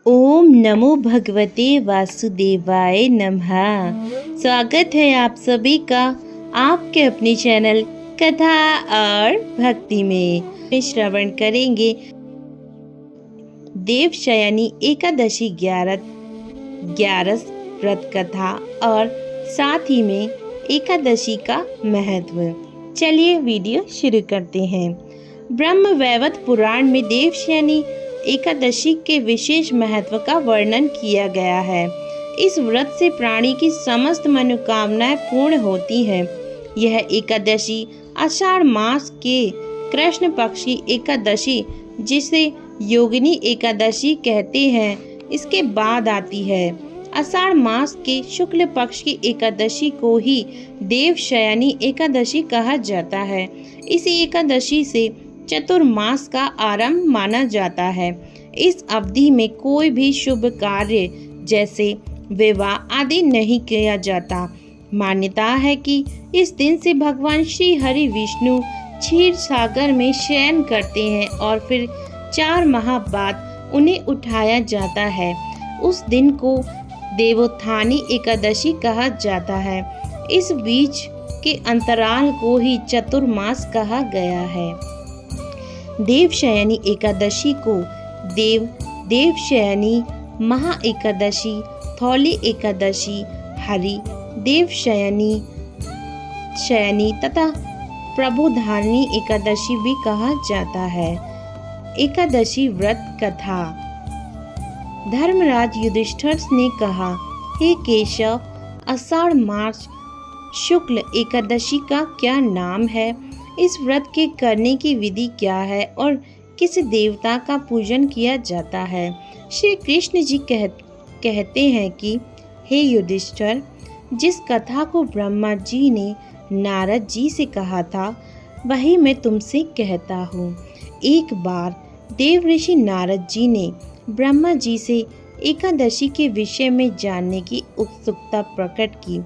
ओम नमो भगवते वासुदेवाय नमः। स्वागत है आप सभी का आपके अपने चैनल कथा और भक्ति में श्रवण करेंगे देवशयनी एकादशी 11 व्रत कथा और साथ ही में एकादशी का महत्व। चलिए वीडियो शुरू करते हैं। ब्रह्म वैवर्त पुराण में देवशयनी एकादशी के विशेष महत्व का वर्णन किया गया है। इस व्रत से प्राणी की समस्त मनोकामनाएं पूर्ण होती हैं। यह एकादशी आषाढ़ मास के कृष्ण पक्ष की एकादशी, जिसे योगिनी एकादशी कहते हैं, इसके बाद आती है। आषाढ़ मास के शुक्ल पक्ष की एकादशी को ही देवशयनी एकादशी कहा जाता है। इसी एकादशी से चतुर्मास का आरंभ माना जाता है। इस अवधि में कोई भी शुभ कार्य जैसे विवाह आदि नहीं किया जाता। मान्यता है कि इस दिन से भगवान श्री हरि विष्णु क्षीर सागर में शयन करते हैं और फिर 4 माह बाद उन्हें उठाया जाता है। उस दिन को देवोत्थानी एकादशी कहा जाता है। इस बीच के अंतराल को ही चतुर्मास कहा गया है। देवशयनी एकादशी को देवशयनी, महा एकादशी, थौली एकादशी, हरि देवशयनी तथा प्रबोधारिणी एकादशी भी कहा जाता है। एकादशी व्रत कथा। धर्मराज युधिष्ठिर ने कहा, हे केशव, आषाढ़ मास शुक्ल एकादशी का क्या नाम है? इस व्रत के करने की विधि क्या है और किस देवता का पूजन किया जाता है? श्री कृष्ण जी कहते हैं कि हे युधिष्ठिर, जिस कथा को ब्रह्मा जी ने नारद जी से कहा था, वही मैं तुमसे कहता हूँ। एक बार देव ऋषि नारद जी ने ब्रह्मा जी से एकादशी के विषय में जानने की उत्सुकता प्रकट की।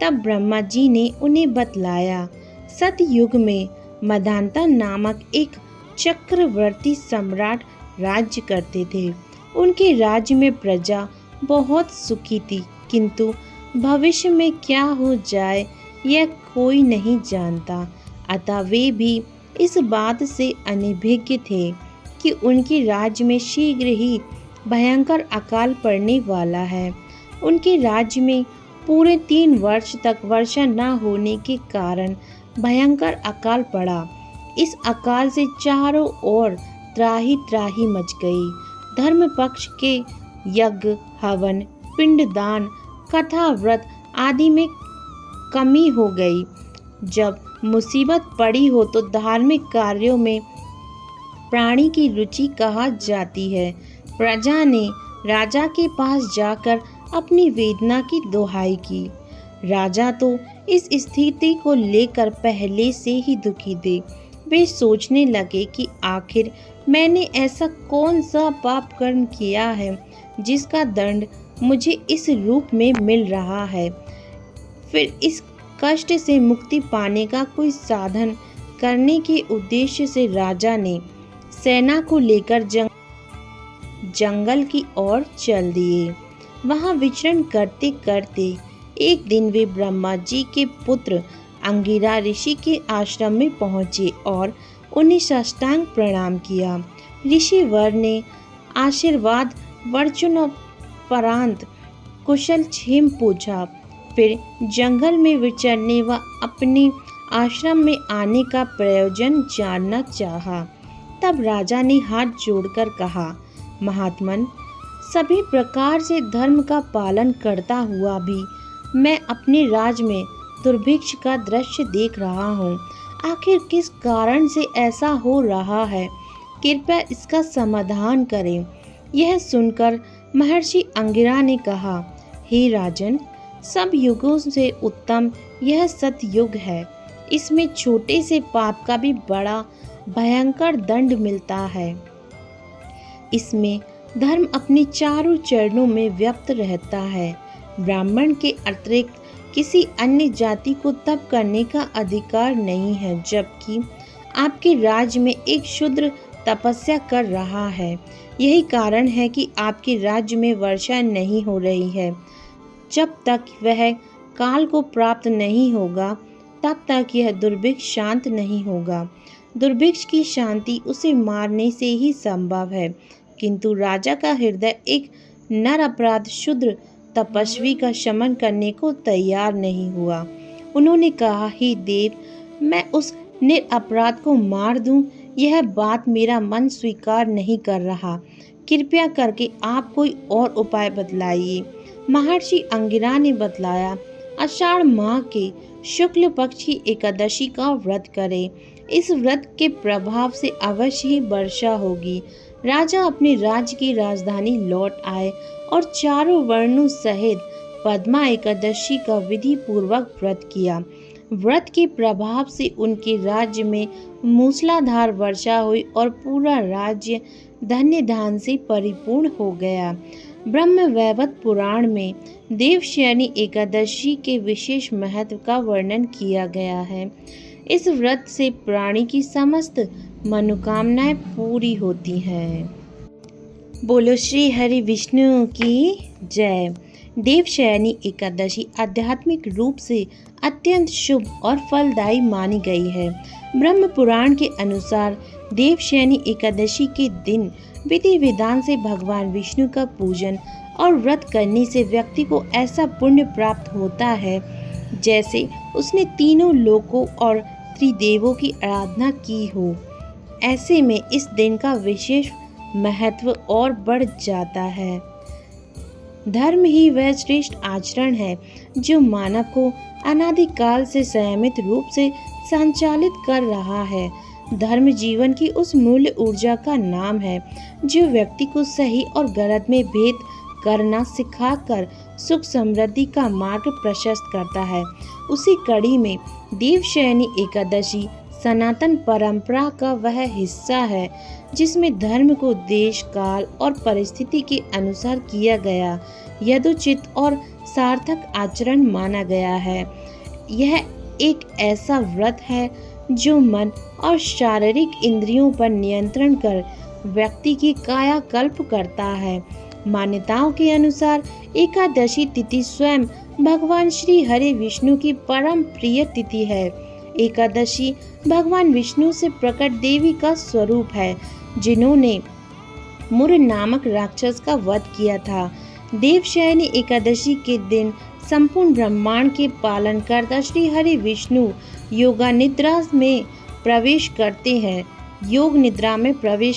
तब ब्रह्मा जी ने उन्हें बतलाया, सतयुग में मदान्ता नामक एक चक्रवर्ती सम्राट राज्य करते थे। उनके राज्य में प्रजा बहुत सुखी थी, किंतु भविष्य में क्या हो जाए यह कोई नहीं जानता। अतः वे भी इस बात से अनभिज्ञ थे कि उनके राज्य में शीघ्र ही भयंकर अकाल पड़ने वाला है। उनके राज्य में पूरे 3 वर्ष तक वर्षा न होने के कारण भयंकर अकाल पड़ा। इस अकाल से चारों ओर त्राही त्राही मच गई। धर्म पक्ष के यज्ञ, हवन, पिंडदान, कथा, व्रत आदि में कमी हो गई। जब मुसीबत पड़ी हो तो धार्मिक कार्यों में प्राणी की रुचि कहा जाती है। प्रजा ने राजा के पास जाकर अपनी वेदना की दोहाई की। राजा तो इस स्थिति को लेकर पहले से ही दुखी थे। वे सोचने लगे कि आखिर मैंने ऐसा कौन सा पाप कर्म किया है जिसका दंड मुझे इस रूप में मिल रहा है। फिर इस कष्ट से मुक्ति पाने का कोई साधन करने के उद्देश्य से राजा ने सेना को लेकर जंगल की ओर चल दिए। वहां विचरण करते करते एक दिन वे ब्रह्मा जी के पुत्र अंगिरा ऋषि के आश्रम में पहुंचे और उन्हें साष्टांग प्रणाम किया। ऋषि वर ने आशीर्वाद वर्चनोपरांत कुशल क्षेम पूछा। फिर जंगल में विचरने व अपने आश्रम में आने का प्रयोजन जानना चाहा। तब राजा ने हाथ जोड़कर कहा, महात्मन, सभी प्रकार से धर्म का पालन करता हुआ भी मैं अपने राज में दुर्भिक्ष का दृश्य देख रहा हूँ। आखिर किस कारण से ऐसा हो रहा है? कृपया इसका समाधान करें। यह सुनकर महर्षि अंगिरा ने कहा, हे राजन, सब युगों से उत्तम यह सतयुग है। इसमें छोटे से पाप का भी बड़ा भयंकर दंड मिलता है। इसमें धर्म अपने चारों चरणों में व्यक्त रहता है। ब्राह्मण के अतिरिक्त किसी अन्य जाति को तप करने का अधिकार नहीं है, जबकि आपके राज्य में एक शूद्र तपस्या कर रहा है। यही कारण है कि आपके राज्य में वर्षा नहीं हो रही है। जब तक वह काल को प्राप्त नहीं होगा तब तक यह दुर्भिक्ष शांत नहीं होगा। दुर्भिक्ष की शांति उसे मारने से ही संभव है, किंतु राजा का हृदय एक नर अपराध शूद्र तपस्वी का शमन करने को तैयार नहीं हुआ। उन्होंने कहा, हे देव, मैं उस निरपराध को मार दूं, यह बात मेरा मन स्वीकार नहीं कर रहा। कृपया करके आप कोई और उपाय बतलाइए। महर्षि अंगिरा ने बतलाया, आषाढ़ माह के शुक्ल पक्ष की एकादशी का व्रत करें। इस व्रत के प्रभाव से अवश्य ही वर्षा होगी। राजा अपने राज्य की राजधानी लौट आए और चारों वर्णों सहित पद्मा एकादशी का विधि पूर्वक व्रत किया। व्रत के प्रभाव से उनके राज्य में मूसलाधार वर्षा हुई और पूरा राज्य धन्य धान से परिपूर्ण हो गया। ब्रह्म वैवर्त पुराण में देवशयनी एकादशी के विशेष महत्व का वर्णन किया गया है। इस व्रत से प्राणी की समस्त मनोकामनाएं पूरी होती हैं। बोलो श्री हरि विष्णु की जय। देवशयनी एकादशी आध्यात्मिक रूप से अत्यंत शुभ और फलदायी मानी गई है। ब्रह्म पुराण के अनुसार देवशयनी एकादशी के दिन विधि विधान से भगवान विष्णु का पूजन और व्रत करने से व्यक्ति को ऐसा पुण्य प्राप्त होता है जैसे उसने तीनों लोकों और त्रिदेवों की आराधना की हो। ऐसे में इस दिन का विशेष महत्व और बढ़ जाता है। धर्म ही वह श्रेष्ठ आचरण है जो मानव को अनादिकाल से संयमित रूप से संचालित कर रहा है। धर्म जीवन की उस मूल्य ऊर्जा का नाम है जो व्यक्ति को सही और गलत में भेद करना सिखाकर सुख समृद्धि का मार्ग प्रशस्त करता है। उसी कड़ी में देवशयनी एकादशी सनातन परंपरा का वह हिस्सा है जिसमें धर्म को देश काल और परिस्थिति के अनुसार किया गया यथोचित और सार्थक आचरण माना गया है। यह एक ऐसा व्रत है जो मन और शारीरिक इंद्रियों पर नियंत्रण कर व्यक्ति की कायाकल्प करता है। मान्यताओं के अनुसार एकादशी तिथि स्वयं भगवान श्री हरि विष्णु की परम प्रिय तिथि है। एकादशी भगवान विष्णु से प्रकट देवी का स्वरूप है जिन्होंने मुर नामक राक्षस का वध किया था। देवशयनी एकादशी के दिन संपूर्ण ब्रह्मांड के पालनकर्ता श्री हरि विष्णु योग निद्रा में प्रवेश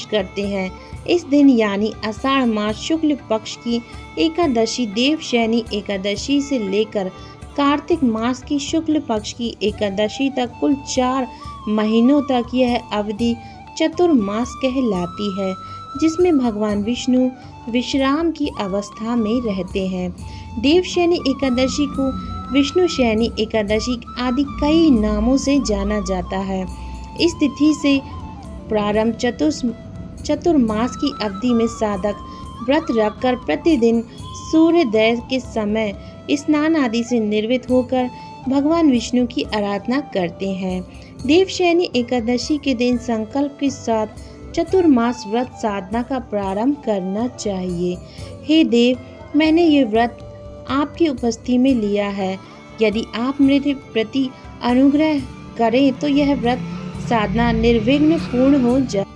करते हैं। इस दिन यानी आषाढ़ मास शुक्ल पक्ष की एकादशी देवशयनी एकादशी से लेकर कार्तिक मास की शुक्ल पक्ष की एकादशी तक कुल 4 महीनों तक यह अवधि चतुर्मास कहलाती है, जिसमें भगवान विष्णु विश्राम की अवस्था में रहते हैं। देवशयनी एकादशी को विष्णुशयनी एकादशी आदि कई नामों से जाना जाता है। इस तिथि से प्रारंभ चतुर्मास की अवधि में साधक व्रत रखकर प्रतिदिन सूर्योदय के समय स्नान आदि से निर्वृत्त होकर भगवान विष्णु की आराधना करते हैं। देवशयनी एकादशी के दिन संकल्प के साथ चतुर्मास व्रत साधना का प्रारंभ करना चाहिए। हे देव, मैंने ये व्रत आपकी उपस्थिति में लिया है। यदि आप मेरे प्रति अनुग्रह करें तो यह व्रत साधना निर्विघ्न पूर्ण हो जाए।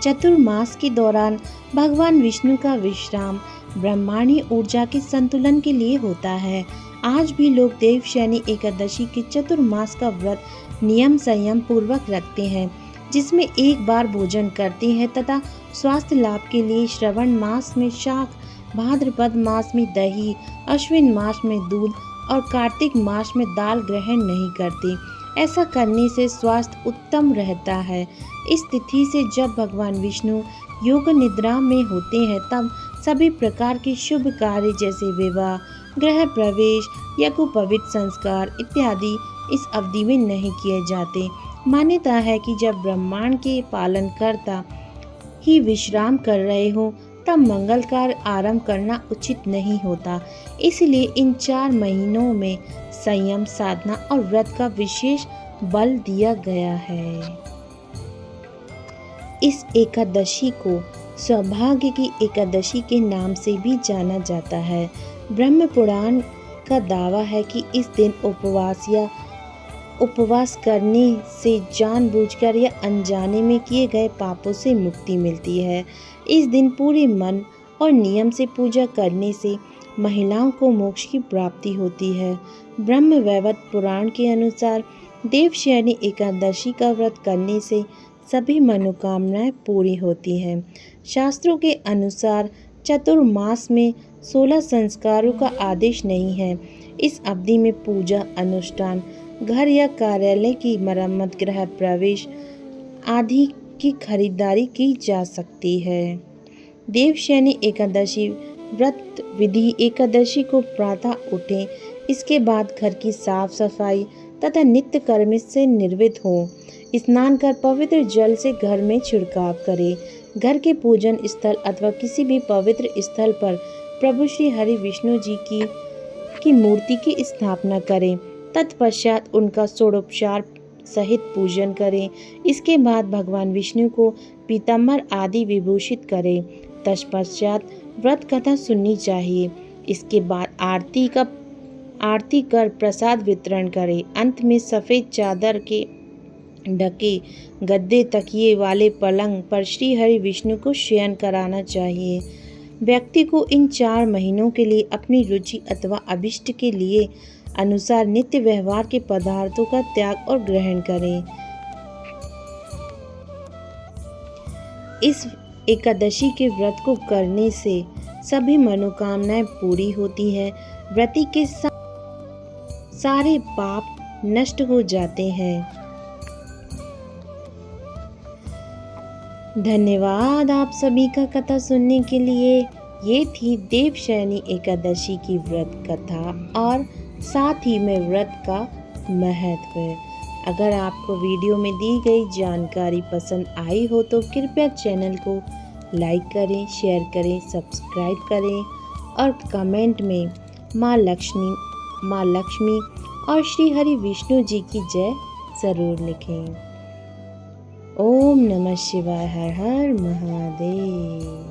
चतुर्मास के दौरान भगवान विष्णु का विश्राम ब्रह्मांडीय ऊर्जा के संतुलन के लिए होता है। आज भी लोग देवशयनी एकादशी के चतुर्मास का व्रत नियम संयम पूर्वक रखते हैं, जिसमें एक बार भोजन करते हैं तथा स्वास्थ्य लाभ के लिए श्रवण मास में शाक, भाद्रपद मास में दही, अश्विन मास में दूध और कार्तिक मास में दाल ग्रहण नहीं करते। ऐसा करने से स्वास्थ्य उत्तम रहता है। इस तिथि से जब भगवान विष्णु योग निद्रा में होते हैं तब सभी प्रकार के शुभ कार्य जैसे विवाह, गृह प्रवेश, यज्ञोपवीत संस्कार इत्यादि इस अवधि में नहीं किए जाते। मान्यता है कि जब ब्रह्मांड के पालनकर्ता ही विश्राम कर रहे हो तब मंगल कार्य आरंभ करना उचित नहीं होता। इसलिए इन 4 महीनों में संयम, साधना और व्रत का विशेष बल दिया गया है। इस एकादशी को सौभाग्य की एकादशी के नाम से भी जाना जाता है। ब्रह्म पुराण का दावा है कि इस दिन उपवास करने से जानबूझकर या अनजाने में किए गए पापों से मुक्ति मिलती है। इस दिन पूरे मन और नियम से पूजा करने से महिलाओं को मोक्ष की प्राप्ति होती है। ब्रह्म वैवर्त पुराण के अनुसार देवशयनी एकादशी का व्रत करने से सभी मनोकामनाएं पूरी होती हैं। शास्त्रों के अनुसार चतुर्मास में 16 संस्कारों का आदेश नहीं है। इस अवधि में पूजा अनुष्ठान, घर या कार्यालय की मरम्मत, गृह प्रवेश आदि की खरीदारी की जा सकती है। देवशयनी एकादशी व्रत विधि: एकादशी को प्रातः उठें, इसके बाद घर की साफ सफाई तथा नित्य कर्म से निर्वृत्त हों। स्नान कर पवित्र जल से घर में छिड़काव करें। घर के पूजन स्थल अथवा किसी भी पवित्र स्थल पर प्रभु श्री हरि विष्णु जी की मूर्ति की स्थापना करें। तत्पश्चात उनका षोडोपचार सहित पूजन करें। इसके बाद भगवान विष्णु को पीताम्बर आदि विभूषित करें। तत्पश्चात व्रत कथा सुननी चाहिए। इसके बाद आरती कर प्रसाद वितरण करें। अंत में सफ़ेद चादर के ढके गद्दे तकिए वाले पलंग पर श्री हरि विष्णु को शयन कराना चाहिए। व्यक्ति को इन 4 महीनों के लिए अपनी रुचि अथवा अभिष्ट के लिए अनुसार नित्य व्यवहार के पदार्थों का त्याग और ग्रहण करें। इस एकादशी के व्रत को करने से सभी मनोकामनाएं पूरी होती हैं। व्रती के सारे पाप नष्ट हो जाते हैं। धन्यवाद आप सभी का कथा सुनने के लिए। ये थी देवशयनी एकादशी की व्रत कथा और साथ ही में व्रत का महत्व। अगर आपको वीडियो में दी गई जानकारी पसंद आई हो तो कृपया चैनल को लाइक करें, शेयर करें, सब्सक्राइब करें और कमेंट में माँ लक्ष्मी और श्री हरि विष्णु जी की जय ज़रूर लिखें। ओम नमः शिवाय। हर हर महादेव।